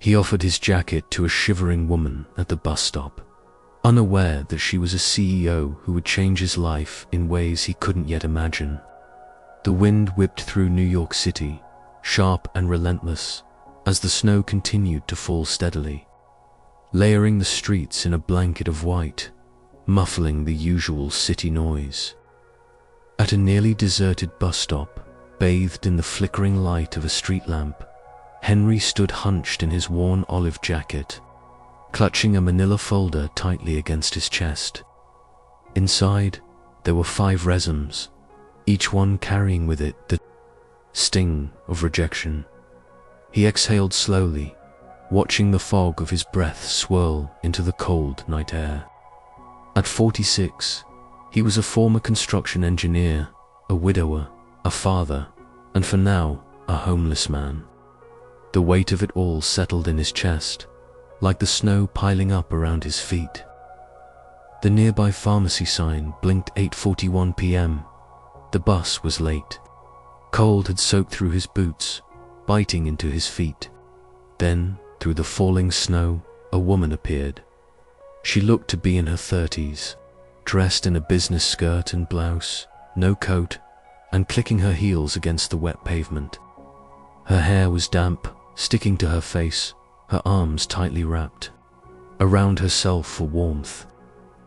He offered his jacket to a shivering woman at the bus stop, unaware that she was a CEO who would change his life in ways he couldn't yet imagine. The wind whipped through New York City, sharp and relentless, as the snow continued to fall steadily, layering the streets in a blanket of white, muffling the usual city noise. At a nearly deserted bus stop, bathed in the flickering light of a street lamp, Henry stood hunched in his worn olive jacket, clutching a manila folder tightly against his chest. Inside, there were 5 resumes, each one carrying with it the sting of rejection. He exhaled slowly, watching the fog of his breath swirl into the cold night air. At 46, he was a former construction engineer, a widower, a father, and for now, a homeless man. The weight of it all settled in his chest, like the snow piling up around his feet. The nearby pharmacy sign blinked 8:41 p.m. The bus was late. Cold had soaked through his boots, biting into his feet. Then, through the falling snow, a woman appeared. She looked to be in her 30s, dressed in a business skirt and blouse, no coat, and clicking her heels against the wet pavement. Her hair was damp, sticking to her face, her arms tightly wrapped around herself for warmth.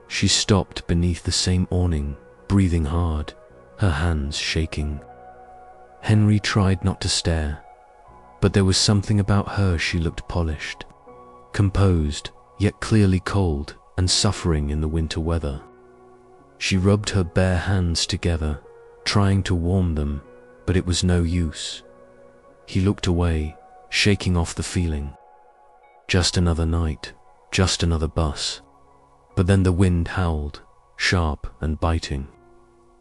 She stopped beneath the same awning, breathing hard, her hands shaking. Henry tried not to stare, but there was something about her. She looked polished, composed, yet clearly cold and suffering in the winter weather. She rubbed her bare hands together, trying to warm them, but it was no use. He looked away, shaking off the feeling. Just another night, just another bus. But then the wind howled, sharp and biting.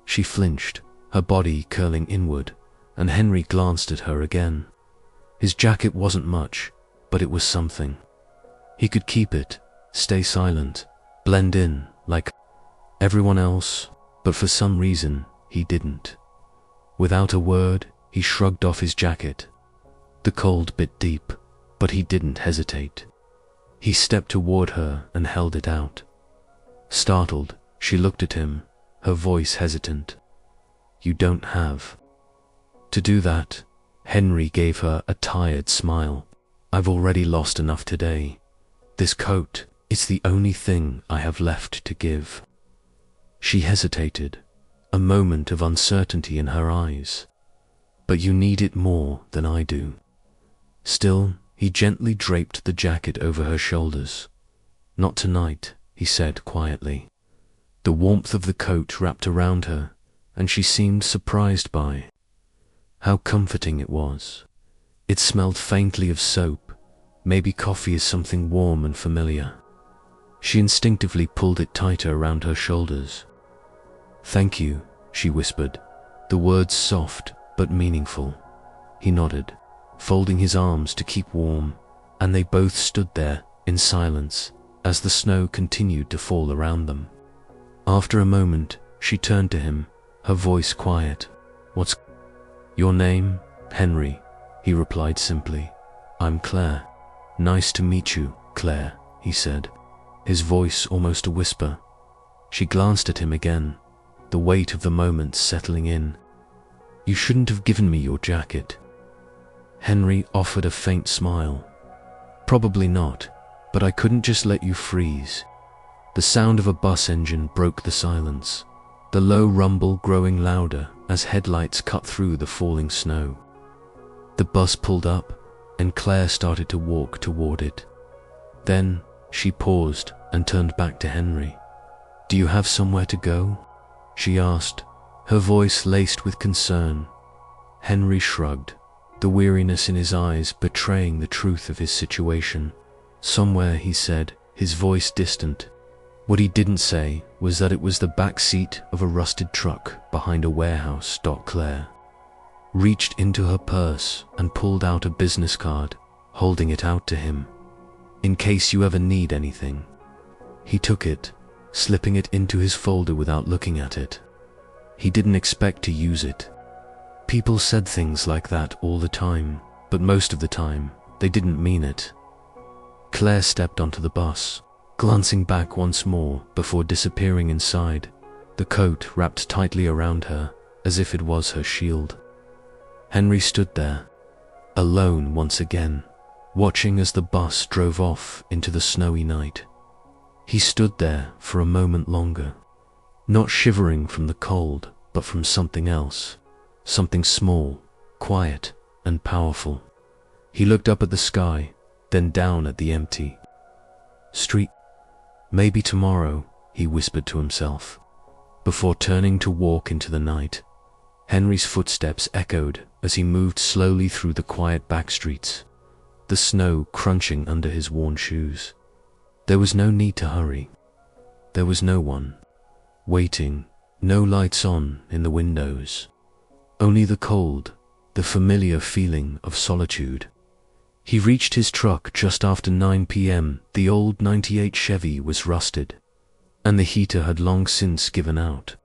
She flinched, her body curling inward, and Henry glanced at her again. His jacket wasn't much, but it was something. He could keep it, stay silent, blend in like everyone else, but for some reason, he didn't. Without a word, he shrugged off his jacket. The cold bit deep, but he didn't hesitate. He stepped toward her and held it out. Startled, she looked at him, her voice hesitant. "You don't have to do that." Henry gave her a tired smile. "I've already lost enough today. This coat, it's the only thing I have left to give." She hesitated, a moment of uncertainty in her eyes. "But you need it more than I do." Still, he gently draped the jacket over her shoulders. "Not tonight," he said quietly. The warmth of the coat wrapped around her, and she seemed surprised by how comforting it was. It smelled faintly of soap. Maybe coffee is something warm and familiar. She instinctively pulled it tighter around her shoulders. "Thank you," she whispered, the words soft but meaningful. He nodded, folding his arms to keep warm, and they both stood there in silence as the snow continued to fall around them. After a moment, she turned to him, her voice quiet. "What's your name?" "Henry," he replied simply. "I'm Claire." "Nice to meet you, Claire," he said, his voice almost a whisper. She glanced at him again, the weight of the moment settling in. "You shouldn't have given me your jacket." Henry offered a faint smile. "Probably not, but I couldn't just let you freeze." The sound of a bus engine broke the silence, the low rumble growing louder as headlights cut through the falling snow. The bus pulled up, and Claire started to walk toward it. Then she paused and turned back to Henry. "Do you have somewhere to go?" she asked, her voice laced with concern. Henry shrugged, the weariness in his eyes betraying the truth of his situation. "Somewhere," he said, his voice distant. What he didn't say was that it was the back seat of a rusted truck behind a warehouse. Claire reached into her purse and pulled out a business card, holding it out to him. "In case you ever need anything." He took it, slipping it into his folder without looking at it. He didn't expect to use it. People said things like that all the time, but most of the time, they didn't mean it. Claire stepped onto the bus, glancing back once more before disappearing inside, the coat wrapped tightly around her as if it was her shield. Henry stood there, alone once again, watching as the bus drove off into the snowy night. He stood there for a moment longer, not shivering from the cold, but from something else, something small, quiet, and powerful. He looked up at the sky, then down at the empty street. Maybe tomorrow, he whispered to himself, before turning to walk into the night. Henry's footsteps echoed as he moved slowly through the quiet back streets, the snow crunching under his worn shoes. There was no need to hurry. There was no one waiting, no lights on in the windows. Only the cold, the familiar feeling of solitude. He reached his truck just after 9 p.m. The old '98 Chevy was rusted, and the heater had long since given out.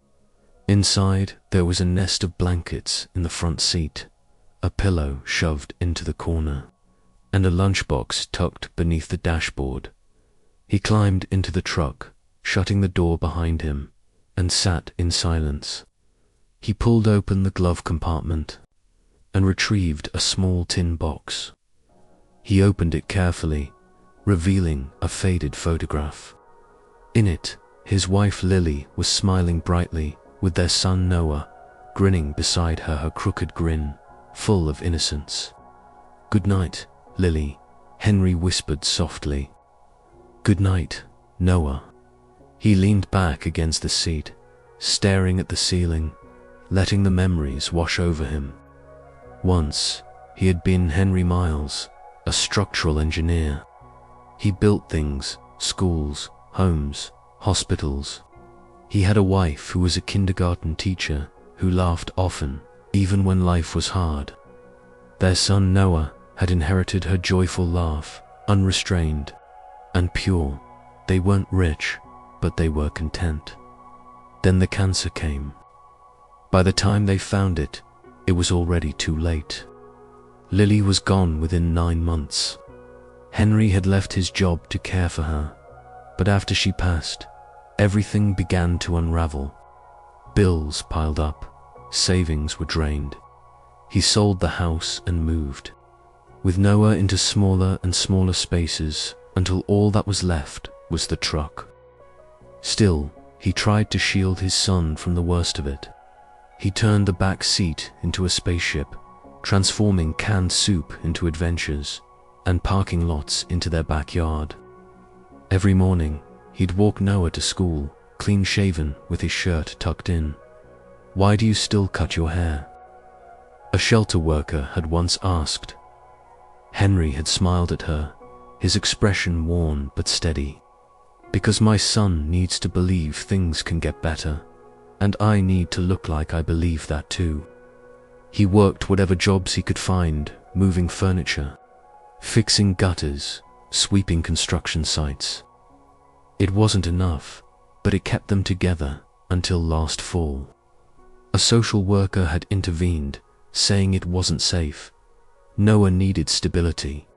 Inside, there was a nest of blankets in the front seat, a pillow shoved into the corner, and a lunchbox tucked beneath the dashboard. He climbed into the truck, shutting the door behind him, and sat in silence. He pulled open the glove compartment and retrieved a small tin box. He opened it carefully, revealing a faded photograph. In it, his wife Lily was smiling brightly, with their son Noah grinning beside her, her crooked grin, full of innocence. "Good night, Lily," Henry whispered softly. "Good night, Noah." He leaned back against the seat, staring at the ceiling, letting the memories wash over him. Once, he had been Henry Miles, a structural engineer. He built things, schools, homes, hospitals. He had a wife who was a kindergarten teacher, who laughed often, even when life was hard. Their son Noah had inherited her joyful laugh, unrestrained and pure. They weren't rich, but they were content. Then the cancer came. By the time they found it, it was already too late. Lily was gone within 9 months. Henry had left his job to care for her, but after she passed, everything began to unravel. Bills piled up, savings were drained. He sold the house and moved, with Noah, into smaller and smaller spaces until all that was left was the truck. Still, he tried to shield his son from the worst of it. He turned the back seat into a spaceship, transforming canned soup into adventures and parking lots into their backyard. Every morning, he'd walk Noah to school, clean-shaven with his shirt tucked in. "Why do you still cut your hair?" a shelter worker had once asked. Henry had smiled at her, his expression worn but steady. "Because my son needs to believe things can get better, and I need to look like I believe that too." He worked whatever jobs he could find, moving furniture, fixing gutters, sweeping construction sites. It wasn't enough, but it kept them together until last fall. A social worker had intervened, saying it wasn't safe. Noah needed stability.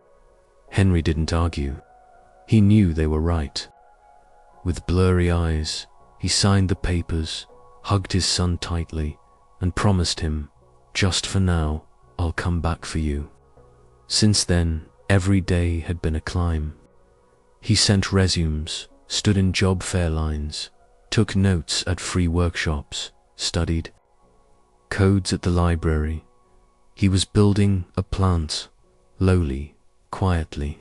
Henry didn't argue. He knew they were right. With blurry eyes, he signed the papers, hugged his son tightly, and promised him, "Just for now, I'll come back for you." Since then, every day had been a climb. He sent resumes, stood in job fair lines, took notes at free workshops, studied codes at the library. He was building a plant, lowly, quietly.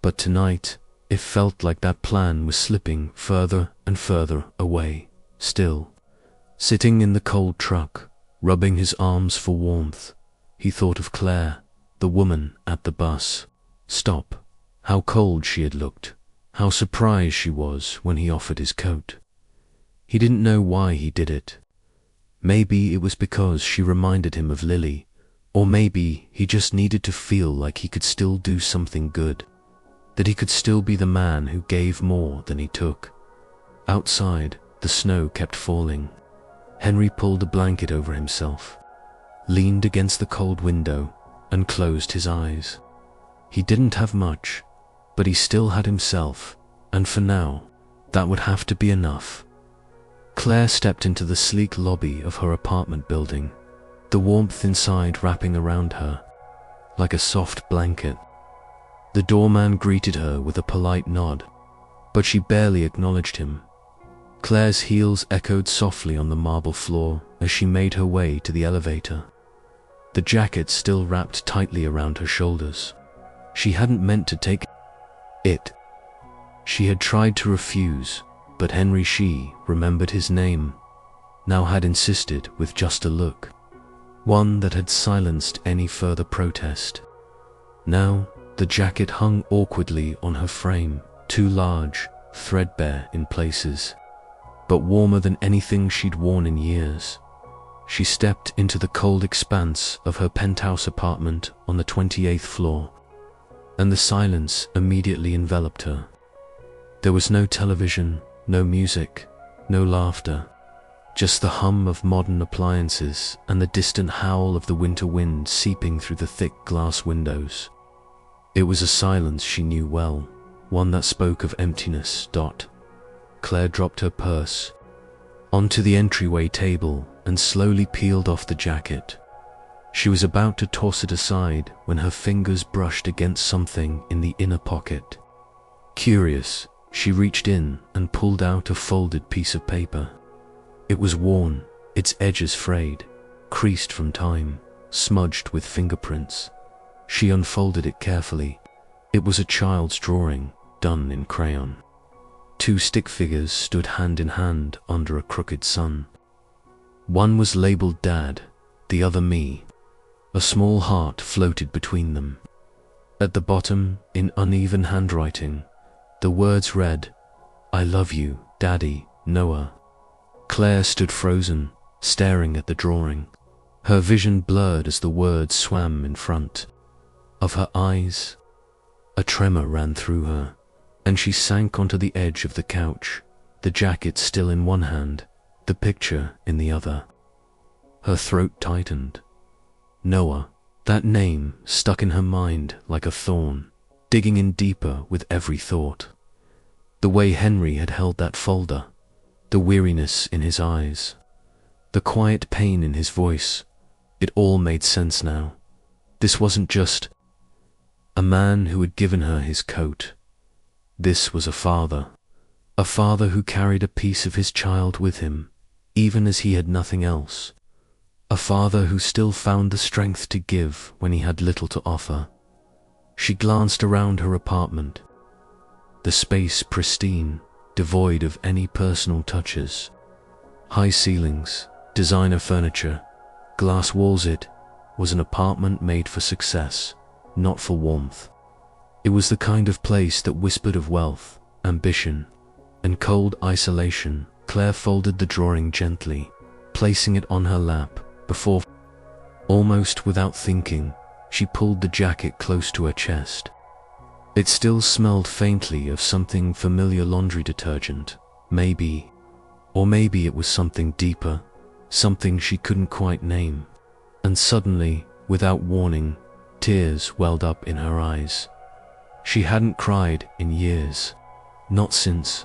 But tonight, it felt like that plan was slipping further and further away. Still, sitting in the cold truck, rubbing his arms for warmth, he thought of Claire, the woman at the bus stop. How cold she had looked, how surprised she was when he offered his coat. He didn't know why he did it. Maybe it was because she reminded him of Lily, or maybe he just needed to feel like he could still do something good, that he could still be the man who gave more than he took. Outside, the snow kept falling. Henry pulled a blanket over himself, leaned against the cold window, and closed his eyes. He didn't have much, but he still had himself, and for now, that would have to be enough. Claire stepped into the sleek lobby of her apartment building, the warmth inside wrapping around her like a soft blanket. The doorman greeted her with a polite nod, but she barely acknowledged him. Claire's heels echoed softly on the marble floor as she made her way to the elevator, the jacket still wrapped tightly around her shoulders. She hadn't meant to take it. She had tried to refuse, but Henry She remembered his name, now had insisted with just a look, one that had silenced any further protest. Now, the jacket hung awkwardly on her frame, too large, threadbare in places, but warmer than anything she'd worn in years. She stepped into the cold expanse of her penthouse apartment on the 28th floor, and the silence immediately enveloped her. There was no television, no music, no laughter, just the hum of modern appliances and the distant howl of the winter wind seeping through the thick glass windows. It was a silence she knew well, one that spoke of emptiness. Claire dropped her purse onto the entryway table and slowly peeled off the jacket. She was about to toss it aside when her fingers brushed against something in the inner pocket. Curious, she reached in and pulled out a folded piece of paper. It was worn, its edges frayed, creased from time, smudged with fingerprints. She unfolded it carefully. It was a child's drawing, done in crayon. Two stick figures stood hand in hand under a crooked sun. One was labeled Dad, the other me. A small heart floated between them. At the bottom, in uneven handwriting, the words read, "I love you, Daddy, Noah." Claire stood frozen, staring at the drawing, her vision blurred as the words swam in front of her eyes. A tremor ran through her, and she sank onto the edge of the couch, the jacket still in one hand, the picture in the other. Her throat tightened. Noah, that name stuck in her mind like a thorn, digging in deeper with every thought. The way Henry had held that folder, the weariness in his eyes, the quiet pain in his voice, it all made sense now. This wasn't just a man who had given her his coat. This was a father who carried a piece of his child with him, even as he had nothing else. A father who still found the strength to give when he had little to offer. She glanced around her apartment, the space pristine, devoid of any personal touches. High ceilings, designer furniture, glass walls. It was an apartment made for success, not for warmth. It was the kind of place that whispered of wealth, ambition, and cold isolation. Claire folded the drawing gently, placing it on her lap, before, almost without thinking, she pulled the jacket close to her chest. It still smelled faintly of something familiar, laundry detergent, maybe, or maybe it was something deeper, something she couldn't quite name. And suddenly, without warning, tears welled up in her eyes. She hadn't cried in years, not since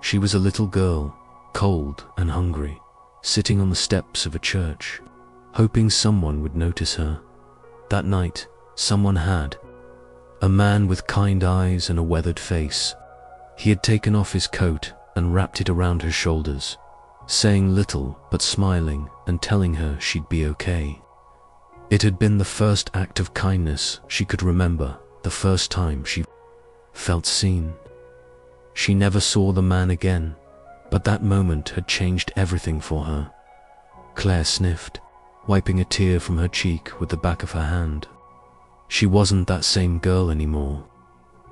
she was a little girl, cold and hungry, sitting on the steps of a church, hoping someone would notice her. That night, someone had. A man with kind eyes and a weathered face. He had taken off his coat and wrapped it around her shoulders, saying little but smiling and telling her she'd be okay. It had been the first act of kindness she could remember, the first time she felt seen. She never saw the man again, but that moment had changed everything for her. Claire sniffed, wiping a tear from her cheek with the back of her hand. She wasn't that same girl anymore.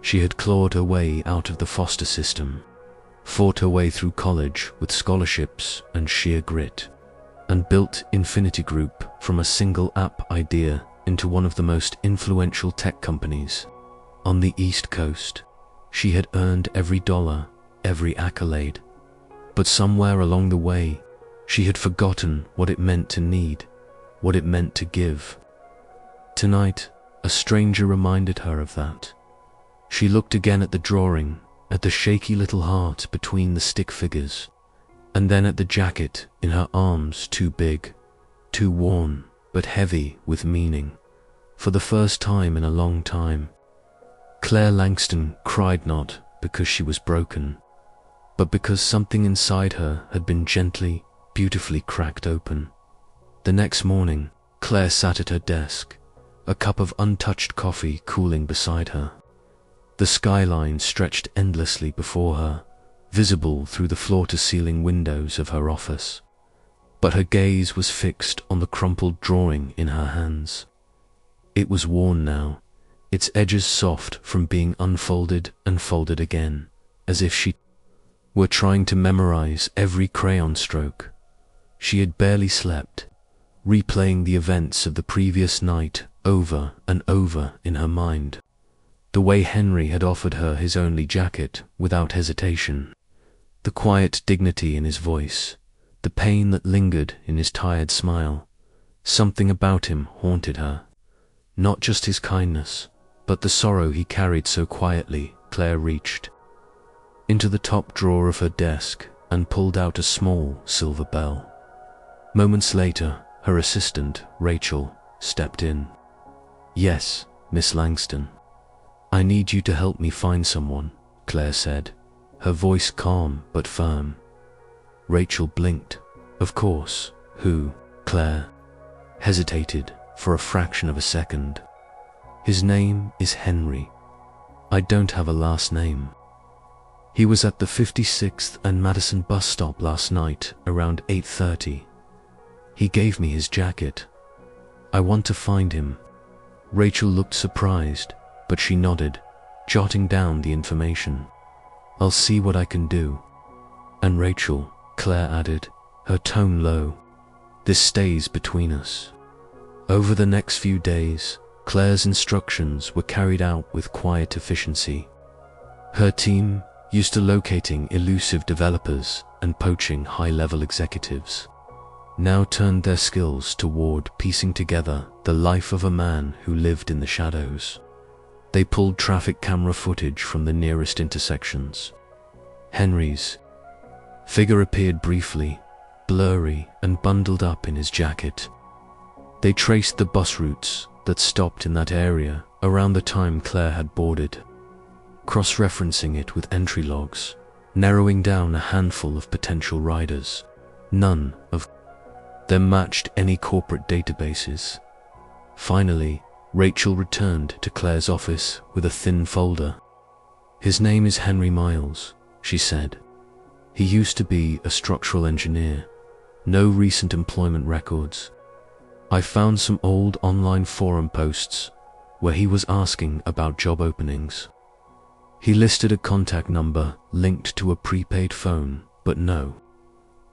She had clawed her way out of the foster system, fought her way through college with scholarships and sheer grit, and built Infinity Group from a single app idea into one of the most influential tech companies on the East Coast. She had earned every dollar, every accolade, but somewhere along the way, she had forgotten what it meant to need, what it meant to give. Tonight, a stranger reminded her of that. She looked again at the drawing, at the shaky little heart between the stick figures, and then at the jacket in her arms, too big, too worn, but heavy with meaning. For the first time in a long time, Claire Langston cried not because she was broken, but because something inside her had been gently, beautifully cracked open. The next morning, Claire sat at her desk, a cup of untouched coffee cooling beside her. The skyline stretched endlessly before her, visible through the floor-to-ceiling windows of her office. But her gaze was fixed on the crumpled drawing in her hands. It was worn now, its edges soft from being unfolded and folded again, as if she were trying to memorize every crayon stroke. She had barely slept, replaying the events of the previous night over and over in her mind. The way Henry had offered her his only jacket without hesitation, the quiet dignity in his voice, the pain that lingered in his tired smile. Something about him haunted her. Not just his kindness, but the sorrow he carried so quietly. Claire reached into the top drawer of her desk and pulled out a small silver bell. Moments later, her assistant, Rachel, stepped in. "Yes, Miss Langston. I need you to help me find someone," Claire said, her voice calm but firm. Rachel blinked. "Of course. Who?" Claire hesitated for a fraction of a second. "His name is Henry. I don't have a last name. He was at the 56th and Madison bus stop last night around 8:30. He gave me his jacket. I want to find him." Rachel looked surprised, but she nodded, jotting down the information. "I'll see what I can do." "And Rachel," Claire added, her tone low, "this stays between us." Over the next few days, Claire's instructions were carried out with quiet efficiency. Her team, used to locating elusive developers and poaching high-level executives, now turned their skills toward piecing together the life of a man who lived in the shadows. They pulled traffic camera footage from the nearest intersections. Henry's figure appeared briefly, blurry and bundled up in his jacket. They traced the bus routes that stopped in that area around the time Claire had boarded, cross-referencing it with entry logs, narrowing down a handful of potential riders. None of them matched any corporate databases. Finally, Rachel returned to Claire's office with a thin folder. "His name is Henry Miles," she said. "He used to be a structural engineer. No recent employment records. I found some old online forum posts where he was asking about job openings. He listed a contact number linked to a prepaid phone, but no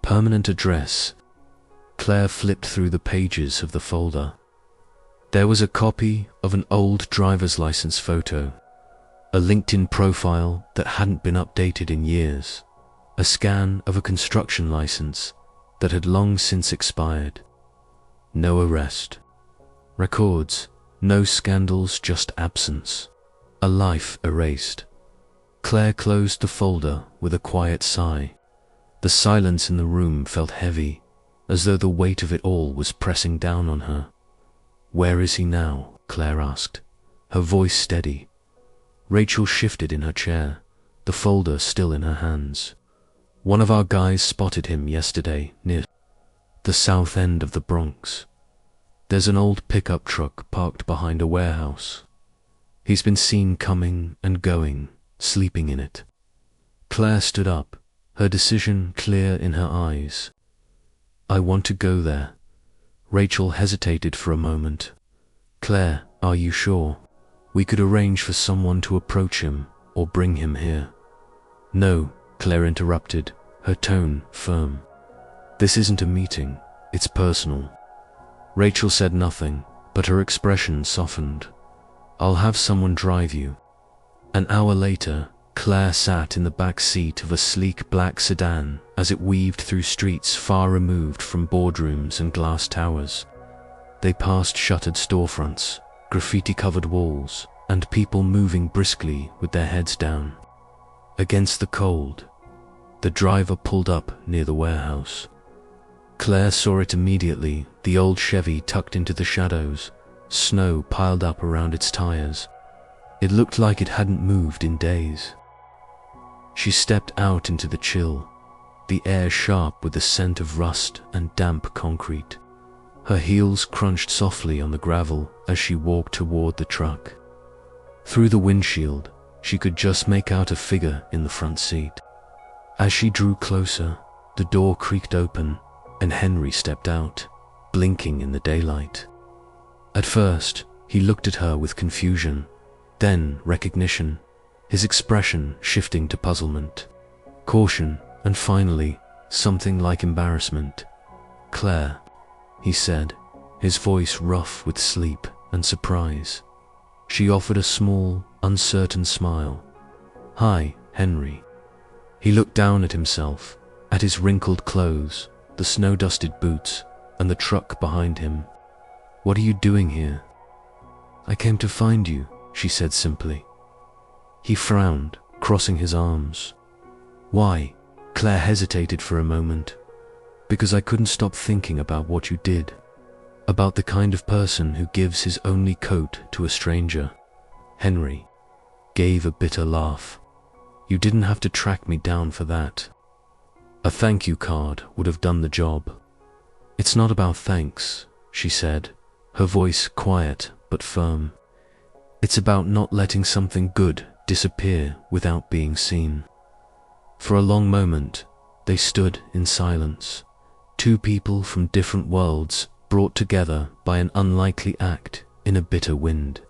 permanent address." Claire flipped through the pages of the folder. There was a copy of an old driver's license photo, a LinkedIn profile that hadn't been updated in years, a scan of a construction license that had long since expired. No arrest records, no scandals, just absence. A life erased. Claire closed the folder with a quiet sigh. The silence in the room felt heavy, as though the weight of it all was pressing down on her. "Where is he now?" Claire asked, her voice steady. Rachel shifted in her chair, the folder still in her hands. "One of our guys spotted him yesterday near the south end of the Bronx. There's an old pickup truck parked behind a warehouse. He's been seen coming and going, sleeping in it." Claire stood up, her decision clear in her eyes. "I want to go there." Rachel hesitated for a moment. "Claire, are you sure? We could arrange for someone to approach him or bring him here." "No," Claire interrupted, her tone firm. "This isn't a meeting, it's personal." Rachel said nothing, but her expression softened. "I'll have someone drive you." An hour later, Claire sat in the back seat of a sleek black sedan as it weaved through streets far removed from boardrooms and glass towers. They passed shuttered storefronts, graffiti-covered walls, and people moving briskly with their heads down. Against the cold, the driver pulled up near the warehouse. Claire saw it immediately, the old Chevy tucked into the shadows, snow piled up around its tires. It looked like it hadn't moved in days. She stepped out into the chill, the air sharp with the scent of rust and damp concrete. Her heels crunched softly on the gravel as she walked toward the truck. Through the windshield, she could just make out a figure in the front seat. As she drew closer, the door creaked open, and Henry stepped out, blinking in the daylight. At first, he looked at her with confusion, then recognition, his expression shifting to puzzlement, caution, and finally, something like embarrassment. "Claire," he said, his voice rough with sleep and surprise. She offered a small, uncertain smile. "Hi, Henry." He looked down at himself, at his wrinkled clothes, the snow-dusted boots, and the truck behind him. "What are you doing here?" "I came to find you," she said simply. He frowned, crossing his arms. "Why?" Claire hesitated for a moment. "Because I couldn't stop thinking about what you did. About the kind of person who gives his only coat to a stranger." Henry gave a bitter laugh. "You didn't have to track me down for that. A thank you card would have done the job." "It's not about thanks," she said, her voice quiet but firm. "It's about not letting something good disappear without being seen." For a long moment, they stood in silence, two people from different worlds brought together by an unlikely act in a bitter wind.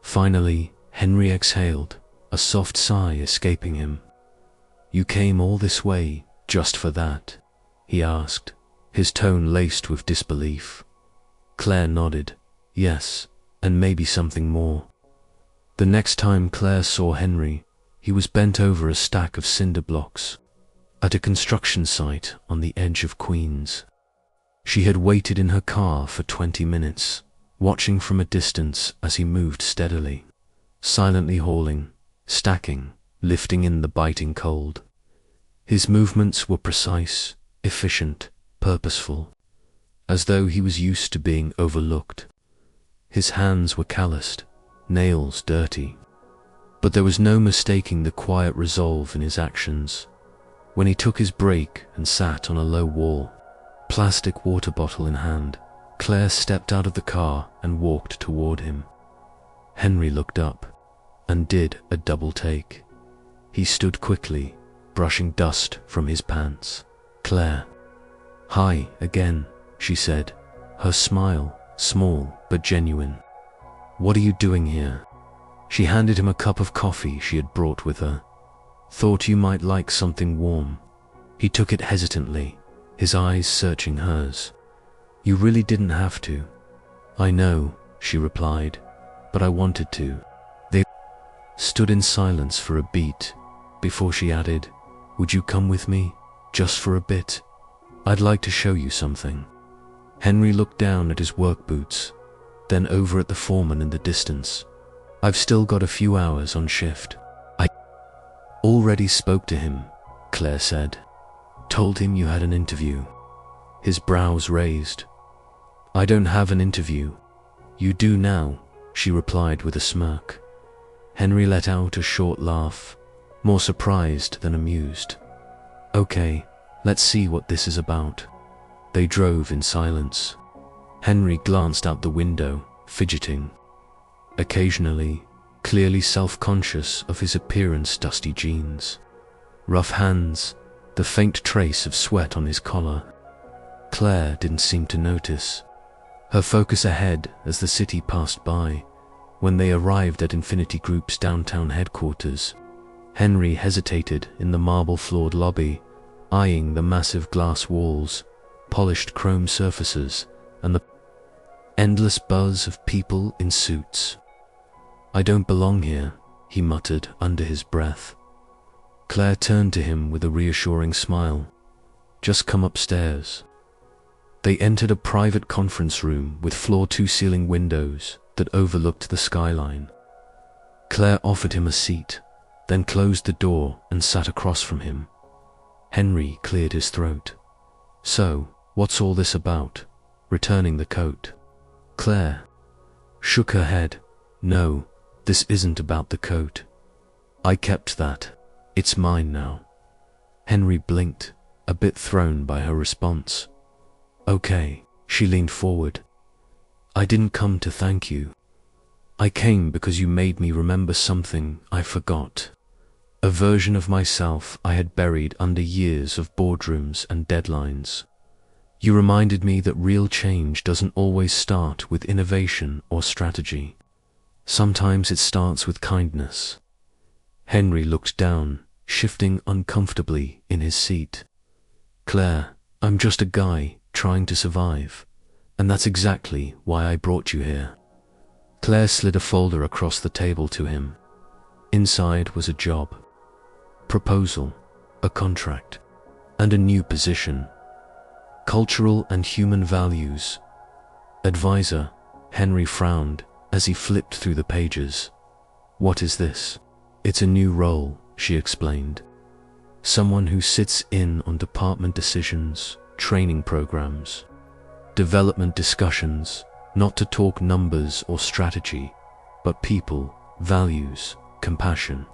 Finally, Henry exhaled, a soft sigh escaping him. "You came all this way just for that?" he asked, his tone laced with disbelief. Claire nodded. "Yes, and maybe something more." The next time Claire saw Henry, he was bent over a stack of cinder blocks at a construction site on the edge of Queens. She had waited in her car for 20 minutes, watching from a distance as he moved steadily, silently hauling, stacking, lifting in the biting cold. His movements were precise, efficient, purposeful, as though he was used to being overlooked. His hands were calloused, nails dirty, but there was no mistaking the quiet resolve in his actions. When he took his break and sat on a low wall, plastic water bottle in hand, Claire stepped out of the car and walked toward him. Henry looked up and did a double take. He stood quickly, brushing dust from his pants. "Claire." "Hi again," she said, her smile small but genuine. "What are you doing here?" She handed him a cup of coffee she had brought with her. "Thought you might like something warm." He took it hesitantly, his eyes searching hers. "You really didn't have to." "I know," she replied, "but I wanted to." They stood in silence for a beat before she added, "Would you come with me, just for a bit? I'd like to show you something." Henry looked down at his work boots, then over at the foreman in the distance. "I've still got a few hours on shift." "I already spoke to him," Claire said. "Told him you had an interview." His brows raised. "I don't have an interview." "You do now," she replied with a smirk. Henry let out a short laugh, more surprised than amused. "Okay, let's see what this is about." They drove in silence. Henry glanced out the window, fidgeting. Occasionally, clearly self-conscious of his appearance, dusty jeans, rough hands, the faint trace of sweat on his collar. Claire didn't seem to notice, her focus ahead as the city passed by. When they arrived at Infinity Group's downtown headquarters, Henry hesitated in the marble-floored lobby, eyeing the massive glass walls, polished chrome surfaces, and the endless buzz of people in suits. "I don't belong here," he muttered under his breath. Claire turned to him with a reassuring smile. "Just come upstairs." They entered a private conference room with floor-to-ceiling windows that overlooked the skyline. Claire offered him a seat, then closed the door and sat across from him. Henry cleared his throat. "So, what's all this about? Returning the coat?" Claire shook her head. "No, this isn't about the coat. I kept that. It's mine now." Henry blinked, a bit thrown by her response. "Okay." She leaned forward. "I didn't come to thank you. I came because you made me remember something I forgot. A version of myself I had buried under years of boardrooms and deadlines. You reminded me that real change doesn't always start with innovation or strategy. Sometimes it starts with kindness." Henry looked down, shifting uncomfortably in his seat. "Claire, I'm just a guy trying to survive, and that's exactly why I brought you here." Claire slid a folder across the table to him. Inside was a job, proposal, a contract, and a new position. Cultural and human values. Advisor. Henry frowned as he flipped through the pages. "What is this?" "It's a new role," she explained. "Someone who sits in on department decisions, training programs, development discussions, not to talk numbers or strategy, but people, values, compassion.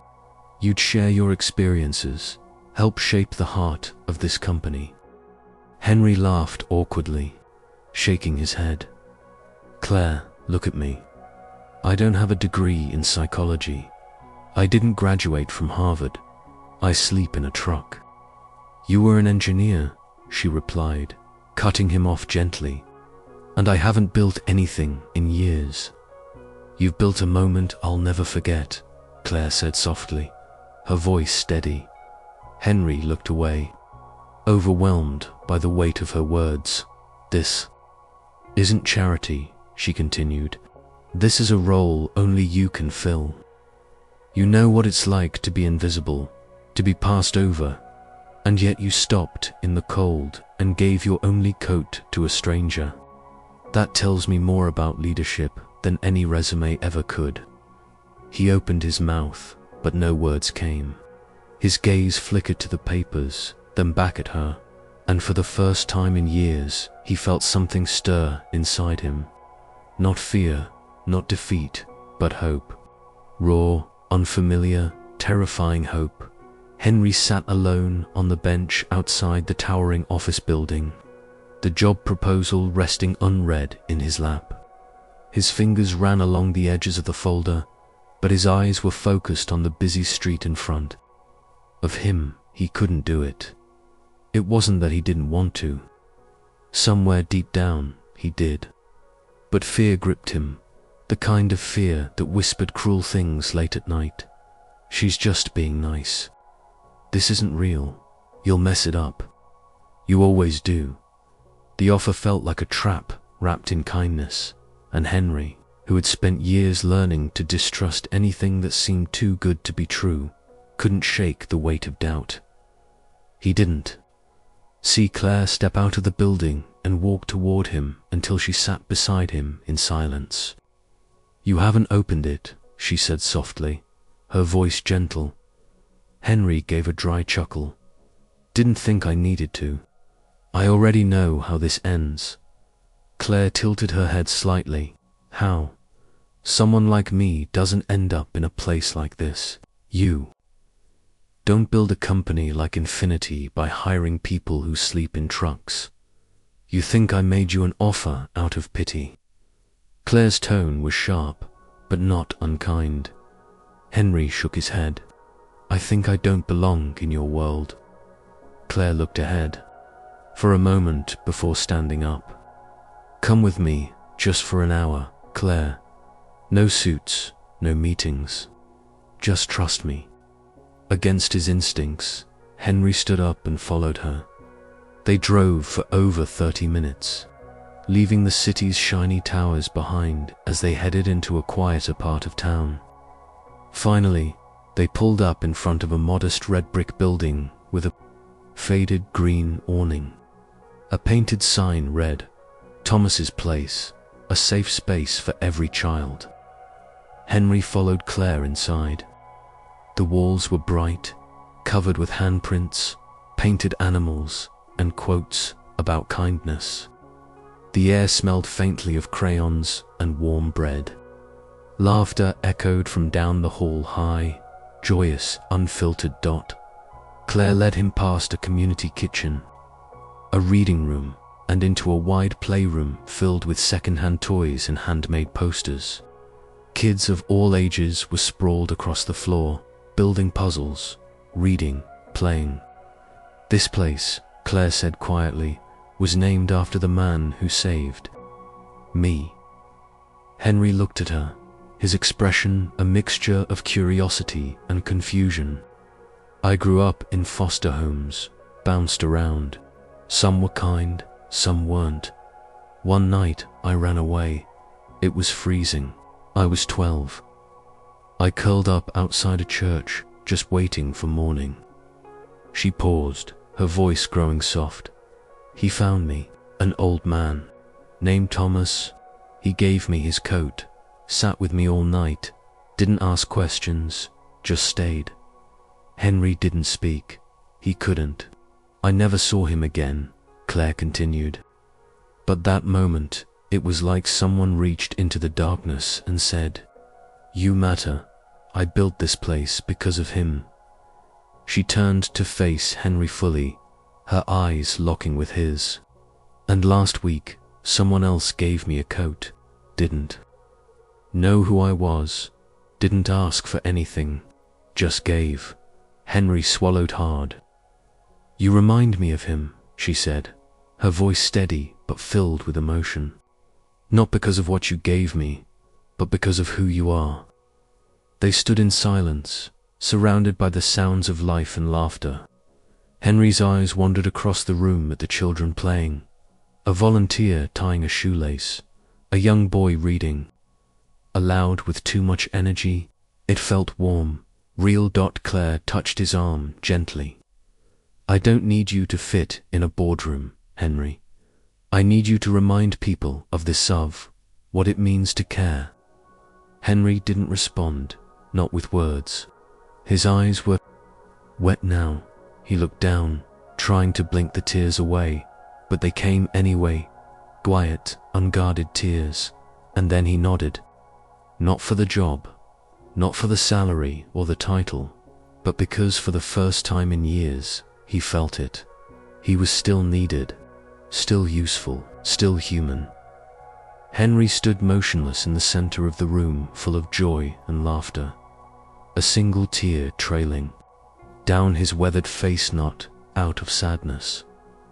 You'd share your experiences, help shape the heart of this company." Henry laughed awkwardly, shaking his head. "Claire, look at me. I don't have a degree in psychology. I didn't graduate from Harvard. I sleep in a truck." "You were an engineer," she replied, cutting him off gently. "And I haven't built anything in years." "You've built a moment I'll never forget," Claire said softly, her voice steady. Henry looked away, overwhelmed by the weight of her words. "This isn't charity," she continued. "This is a role only you can fill. You know what it's like to be invisible, to be passed over, and yet you stopped in the cold and gave your only coat to a stranger. That tells me more about leadership than any resume ever could." He opened his mouth, but no words came. His gaze flickered to the papers, then back at her, and for the first time in years, he felt something stir inside him. Not fear, not defeat, but hope. Raw, unfamiliar, terrifying hope. Henry sat alone on the bench outside the towering office building, the job proposal resting unread in his lap. His fingers ran along the edges of the folder, but his eyes were focused on the busy street in front. Of him, he couldn't do it. It wasn't that he didn't want to. Somewhere deep down, he did. But fear gripped him, the kind of fear that whispered cruel things late at night. "She's just being nice. This isn't real. You'll mess it up. You always do." The offer felt like a trap wrapped in kindness, and Henry, who had spent years learning to distrust anything that seemed too good to be true, couldn't shake the weight of doubt. He didn't see Claire step out of the building and walk toward him until she sat beside him in silence. "You haven't opened it," she said softly, her voice gentle. Henry gave a dry chuckle. "Didn't think I needed to. I already know how this ends." Claire tilted her head slightly. "How? Someone like me doesn't end up in a place like this. You don't build a company like Infinity by hiring people who sleep in trucks. You think I made you an offer out of pity?" Claire's tone was sharp, but not unkind. Henry shook his head. "I think I don't belong in your world." Claire looked ahead, for a moment before standing up. "Come with me, just for an hour, Claire. No suits, no meetings. Just trust me." Against his instincts, Henry stood up and followed her. They drove for over 30 minutes, leaving the city's shiny towers behind as they headed into a quieter part of town. Finally, they pulled up in front of a modest red brick building with a faded green awning. A painted sign read, "Thomas's Place, a safe space for every child." Henry followed Claire inside. The walls were bright, covered with handprints, painted animals, and quotes about kindness. The air smelled faintly of crayons and warm bread. Laughter echoed from down the hall, high, joyous, unfiltered. Claire led him past a community kitchen, a reading room, and into a wide playroom filled with second-hand toys and handmade posters. Kids of all ages were sprawled across the floor, building puzzles, reading, playing. This place, Claire said quietly, was named after the man who saved me. Henry looked at her, his expression a mixture of curiosity and confusion. I grew up in foster homes, bounced around. Some were kind, some weren't. One night I ran away. It was freezing. I was 12. I curled up outside a church, just waiting for morning. She paused, her voice growing soft. He found me, an old man, named Thomas. He gave me his coat, sat with me all night, didn't ask questions, just stayed. Henry didn't speak. He couldn't. I never saw him again, Claire continued. But that moment, it was like someone reached into the darkness and said, "You matter. I built this place because of him." She turned to face Henry fully, her eyes locking with his. And last week, someone else gave me a coat, didn't know who I was, didn't ask for anything, just gave. Henry swallowed hard. "You remind me of him," she said, her voice steady but filled with emotion. "Not because of what you gave me, but because of who you are." They stood in silence, surrounded by the sounds of life and laughter. Henry's eyes wandered across the room at the children playing, a volunteer tying a shoelace, a young boy reading. Aloud with too much energy, it felt warm, real. Claire touched his arm gently. "I don't need you to fit in a boardroom, Henry. I need you to remind people of this, of what it means to care." Henry didn't respond, not with words. His eyes were wet now. He looked down, trying to blink the tears away, but they came anyway, quiet, unguarded tears. And then he nodded. Not for the job, not for the salary or the title, but because for the first time in years, he felt it. He was still needed, still useful, still human. Henry stood motionless in the center of the room, full of joy and laughter, a single tear trailing down his weathered face, not out of sadness,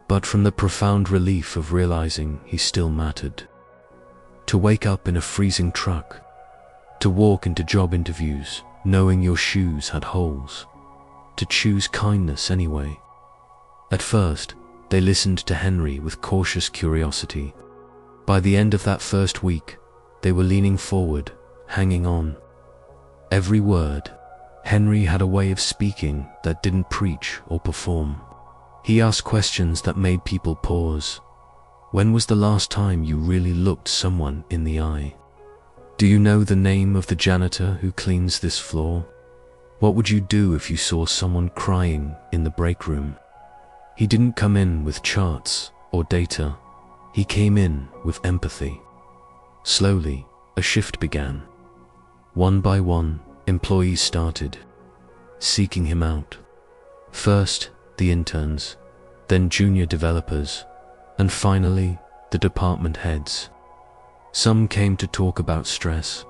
but from the profound relief of realizing he still mattered. To wake up in a freezing truck, to walk into job interviews knowing your shoes had holes, to choose kindness anyway. At first, they listened to Henry with cautious curiosity. By the end of that first week, they were leaning forward, hanging on. Every word. Henry had a way of speaking that didn't preach or perform. He asked questions that made people pause. When was the last time you really looked someone in the eye? Do you know the name of the janitor who cleans this floor? What would you do if you saw someone crying in the break room? He didn't come in with charts or data. He came in with empathy. Slowly, a shift began. One by one, employees started seeking him out. First, the interns, then junior developers, and finally, the department heads. Some came to talk about stress,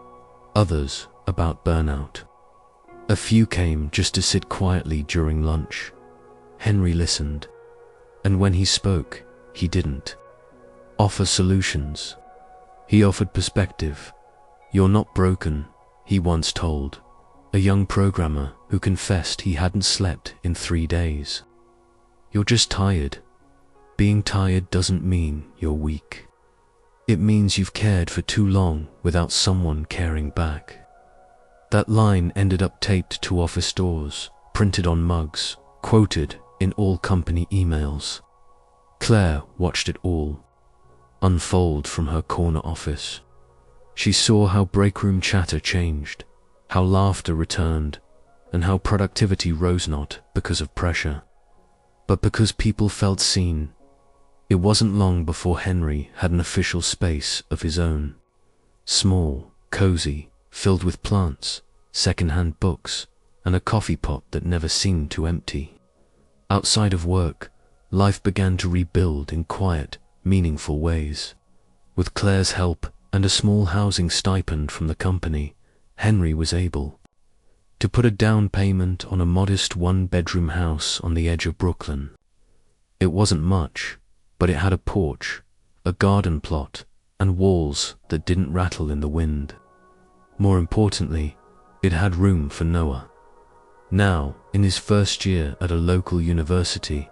others about burnout. A few came just to sit quietly during lunch. Henry listened, and when he spoke, he didn't offer solutions. He offered perspective. "You're not broken," he once told a young programmer who confessed he hadn't slept in 3 days. "You're just tired. Being tired doesn't mean you're weak. It means you've cared for too long without someone caring back." That line ended up taped to office doors, printed on mugs, quoted in all company emails. Claire watched it all unfold from her corner office. She saw how breakroom chatter changed, how laughter returned, and how productivity rose not because of pressure, but because people felt seen. It wasn't long before Henry had an official space of his own. Small, cozy, filled with plants, second-hand books, and a coffee pot that never seemed to empty. Outside of work, life began to rebuild in quiet, meaningful ways. With Claire's help and a small housing stipend from the company, Henry was able to put a down payment on a modest one-bedroom house on the edge of Brooklyn. It wasn't much, but it had a porch, a garden plot, and walls that didn't rattle in the wind. More importantly, it had room for Noah. Now, in his first year at a local university,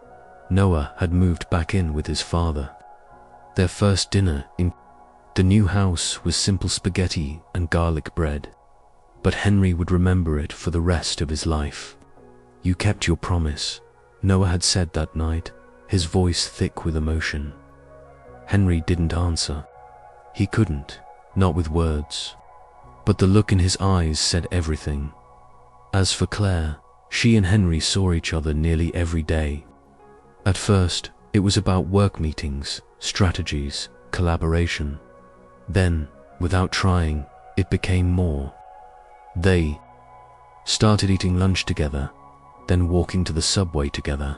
Noah had moved back in with his father. Their first dinner in the new house was simple spaghetti and garlic bread, but Henry would remember it for the rest of his life. "You kept your promise," Noah had said that night, his voice thick with emotion. Henry didn't answer. He couldn't, not with words. But the look in his eyes said everything. As for Claire, she and Henry saw each other nearly every day. At first, it was about work meetings, strategies, collaboration. Then, without trying, it became more. They started eating lunch together, then walking to the subway together.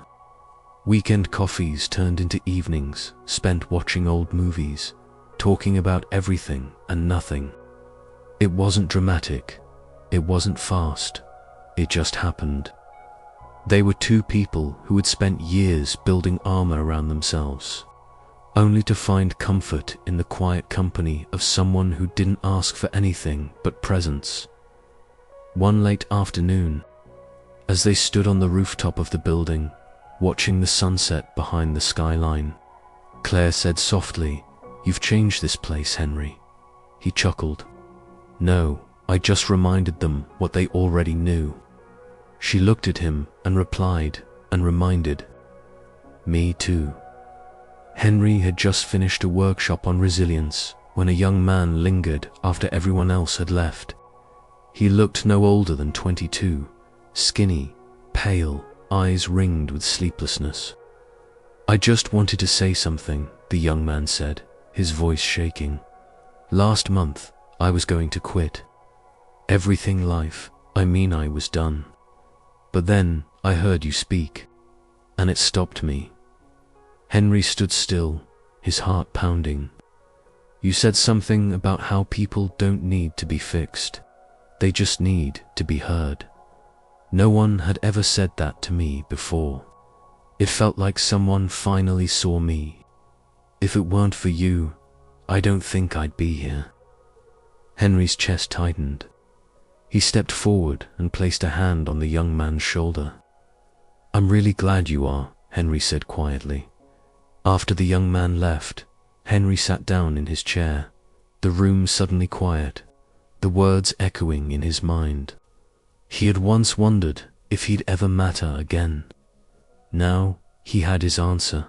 Weekend coffees turned into evenings spent watching old movies, talking about everything and nothing. It wasn't dramatic, it wasn't fast, it just happened. They were two people who had spent years building armor around themselves, only to find comfort in the quiet company of someone who didn't ask for anything but presence. One late afternoon, as they stood on the rooftop of the building, watching the sunset behind the skyline, Claire said softly, "You've changed this place, Henry." He chuckled. "No, I just reminded them what they already knew." She looked at him and replied, and reminded, "Me too." Henry had just finished a workshop on resilience when a young man lingered after everyone else had left. He looked no older than 22, skinny, pale, eyes ringed with sleeplessness. "I just wanted to say something," the young man said, his voice shaking. "Last month, I was going to quit. Everything life, I was done. But then I heard you speak, and it stopped me." Henry stood still, his heart pounding. "You said something about how people don't need to be fixed. They just need to be heard." No one had ever said that to me before. It felt like someone finally saw me. "If it weren't for you, I don't think I'd be here." Henry's chest tightened. He stepped forward and placed a hand on the young man's shoulder. "I'm really glad you are," Henry said quietly. After the young man left, Henry sat down in his chair, the room suddenly quiet, the words echoing in his mind. He had once wondered if he'd ever matter again. Now he had his answer.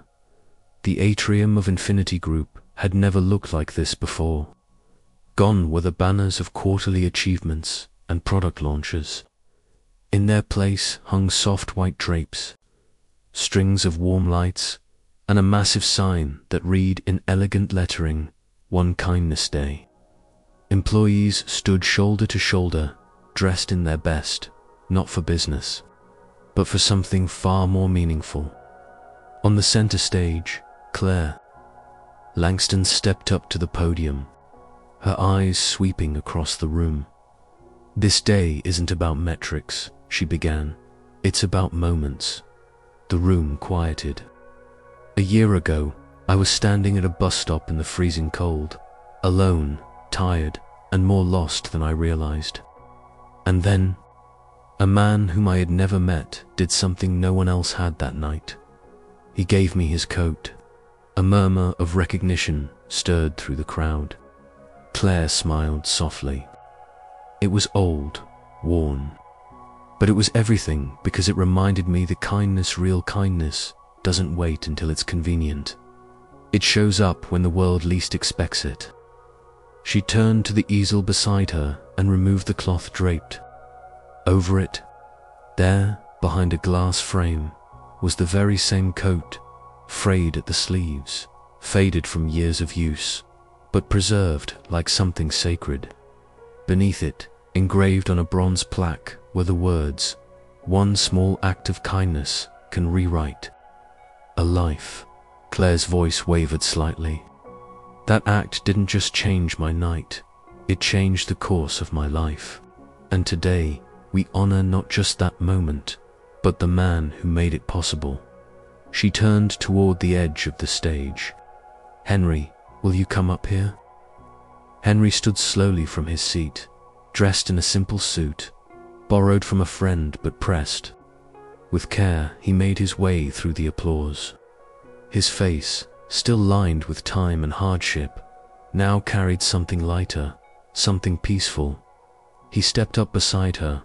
The atrium of Infinity Group had never looked like this before. Gone were the banners of quarterly achievements and product launches. In their place hung soft white drapes, strings of warm lights, and a massive sign that read in elegant lettering, "One Kindness Day." Employees stood shoulder to shoulder, dressed in their best, not for business, but for something far more meaningful. On the center stage, Claire Langston stepped up to the podium, her eyes sweeping across the room. "This day isn't about metrics," she began. "It's about moments." The room quieted. "A year ago, I was standing at a bus stop in the freezing cold, alone, tired, and more lost than I realized. And then, a man whom I had never met did something no one else had that night. He gave me his coat." A murmur of recognition stirred through the crowd. Claire smiled softly. It was old, worn, but it was everything because it reminded me that kindness, real kindness, doesn't wait until it's convenient. It shows up when the world least expects it. She turned to the easel beside her and removed the cloth draped over it. There, behind a glass frame, was the very same coat, frayed at the sleeves, faded from years of use, but preserved like something sacred. Beneath it, engraved on a bronze plaque, were the words, "One small act of kindness can rewrite a life." Claire's voice wavered slightly. "That act didn't just change my night, it changed the course of my life. And today, we honor not just that moment, but the man who made it possible." She turned toward the edge of the stage. "Henry, will you come up here?" Henry stood slowly from his seat, dressed in a simple suit, borrowed from a friend but pressed. With care, he made his way through the applause. His face, still lined with time and hardship, now carried something lighter, something peaceful. He stepped up beside her.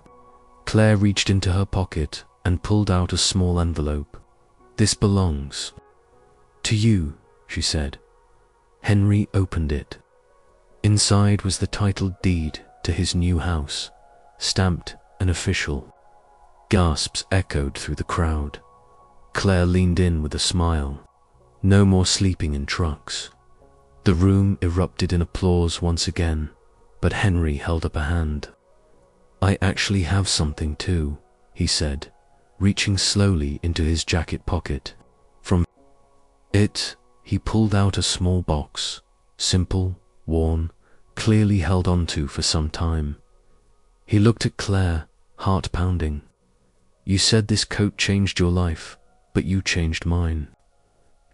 Claire reached into her pocket and pulled out a small envelope. "This belongs to you," she said. Henry opened it. Inside was the title deed to his new house, stamped and official. Gasps echoed through the crowd. Claire leaned in with a smile. No more sleeping in trucks. The room erupted in applause once again, but Henry held up a hand. "I actually have something too," he said, reaching slowly into his jacket pocket. From it, he pulled out a small box, simple, worn, clearly held onto for some time. He looked at Claire, heart pounding. "You said this coat changed your life, but you changed mine.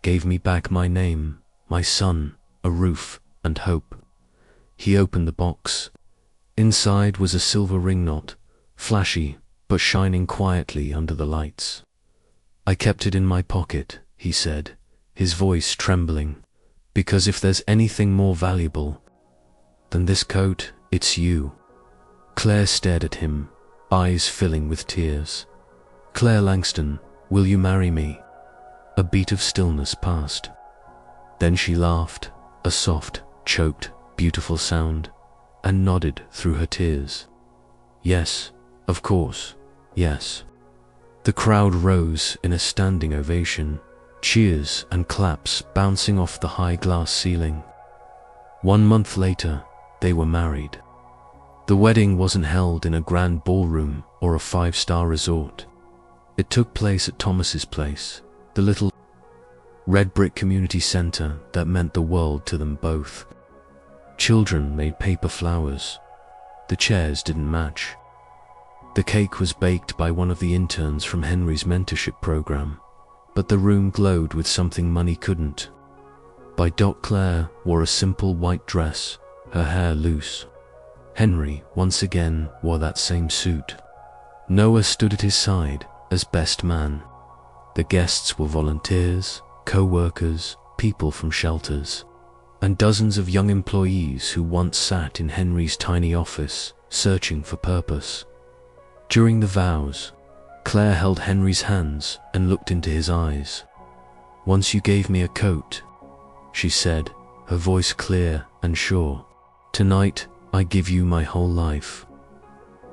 Gave me back my name, my son, a roof, and hope." He opened the box. Inside was a silver ring knot, flashy, but shining quietly under the lights. "I kept it in my pocket," he said, his voice trembling, "because if there's anything more valuable than this coat, it's you." Claire stared at him, eyes filling with tears. "Claire Langston, will you marry me?" A beat of stillness passed. Then she laughed, a soft, choked, beautiful sound, and nodded through her tears. "Yes, of course, yes." The crowd rose in a standing ovation, cheers and claps bouncing off the high glass ceiling. 1 month later, they were married. The wedding wasn't held in a grand ballroom or a 5-star resort. It took place at Thomas's place, the little red brick community center that meant the world to them both. Children made paper flowers. The chairs didn't match. The cake was baked by one of the interns from Henry's mentorship program, but the room glowed with something money couldn't. By dot Claire wore a simple white dress, her hair loose. Henry once again wore that same suit. Noah stood at his side as best man. The guests were volunteers, co-workers, people from shelters, and dozens of young employees who once sat in Henry's tiny office, searching for purpose. During the vows, Claire held Henry's hands and looked into his eyes. "Once you gave me a coat," she said, her voice clear and sure. "Tonight, I give you my whole life."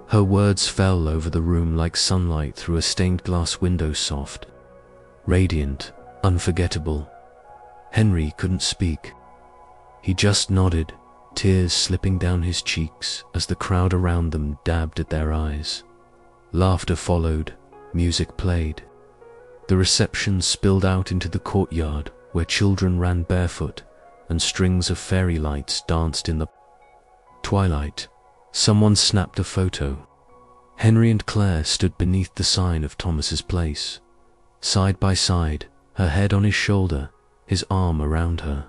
Her words fell over the room like sunlight through a stained glass window, soft, radiant, unforgettable. Henry couldn't speak. He just nodded, tears slipping down his cheeks as the crowd around them dabbed at their eyes. Laughter followed, music played. The reception spilled out into the courtyard where children ran barefoot and strings of fairy lights danced in the twilight. Someone snapped a photo. Henry and Claire stood beneath the sign of Thomas's place, side by side, her head on his shoulder, his arm around her.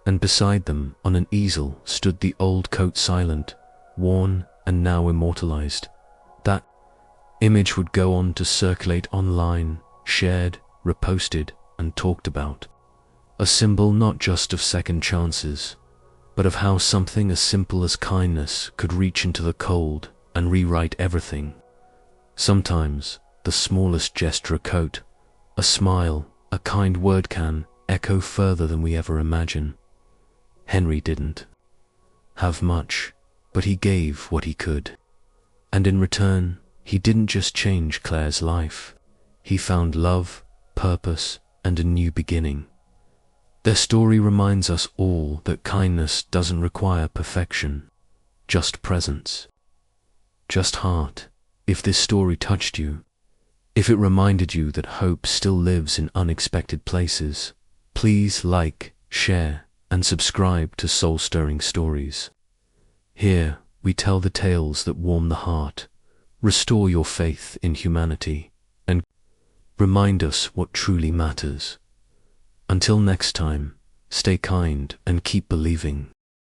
And beside them, on an easel, stood the old coat, silent, worn, and now immortalized. That image would go on to circulate online, shared, reposted, and talked about. A symbol not just of second chances, but of how something as simple as kindness could reach into the cold and rewrite everything. Sometimes, the smallest gesture, a coat, a smile, a kind word can echo further than we ever imagine. Henry didn't. have much, but he gave what he could. And in return, he didn't just change Claire's life. He found love, purpose, and a new beginning. Their story reminds us all that kindness doesn't require perfection, just presence, just heart. If this story touched you, if it reminded you that hope still lives in unexpected places, please like, share, and subscribe to Soul-Stirring Stories. Here, we tell the tales that warm the heart, restore your faith in humanity, and remind us what truly matters. Until next time, stay kind and keep believing.